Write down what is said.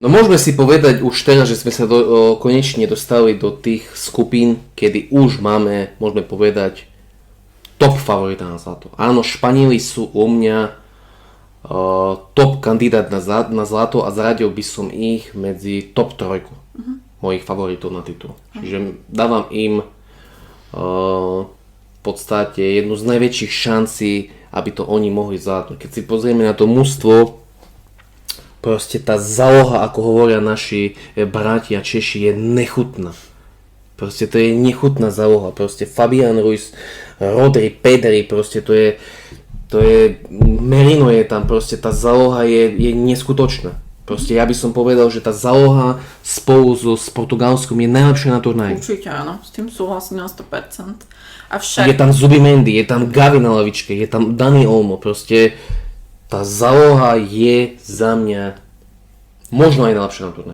No môžeme si povedať už teraz, že sme sa konečne dostali do tých skupín, kedy už máme, môžeme povedať, top favorita na zlato. Áno, Španieli sú u mňa top kandidát na zlato a zaradil by som ich medzi top trojku mojich favoritov na titul. Čiže dávam im v podstate jednu z najväčších šancí, aby to oni mohli zvládnuť. Keď si pozrieme na to mužstvo, proste tá záloha, ako hovoria naši bratia Češi, je nechutná. Proste to je nechutná záloha. Proste Fabian Ruiz, Rodri, Pedri, proste to je Merino je tam, proste tá záloha je neskutočná. Proste ja by som povedal, že tá záloha spolu s Portugalskom je najlepšia na turnaji. Určite áno, s tým súhlasím na 100%. Avšak... Je tam Zubimendi, je tam Gavi na lavičke, je tam Dani Olmo, proste tá záloha je za mňa možno aj najlepšia na turnaji.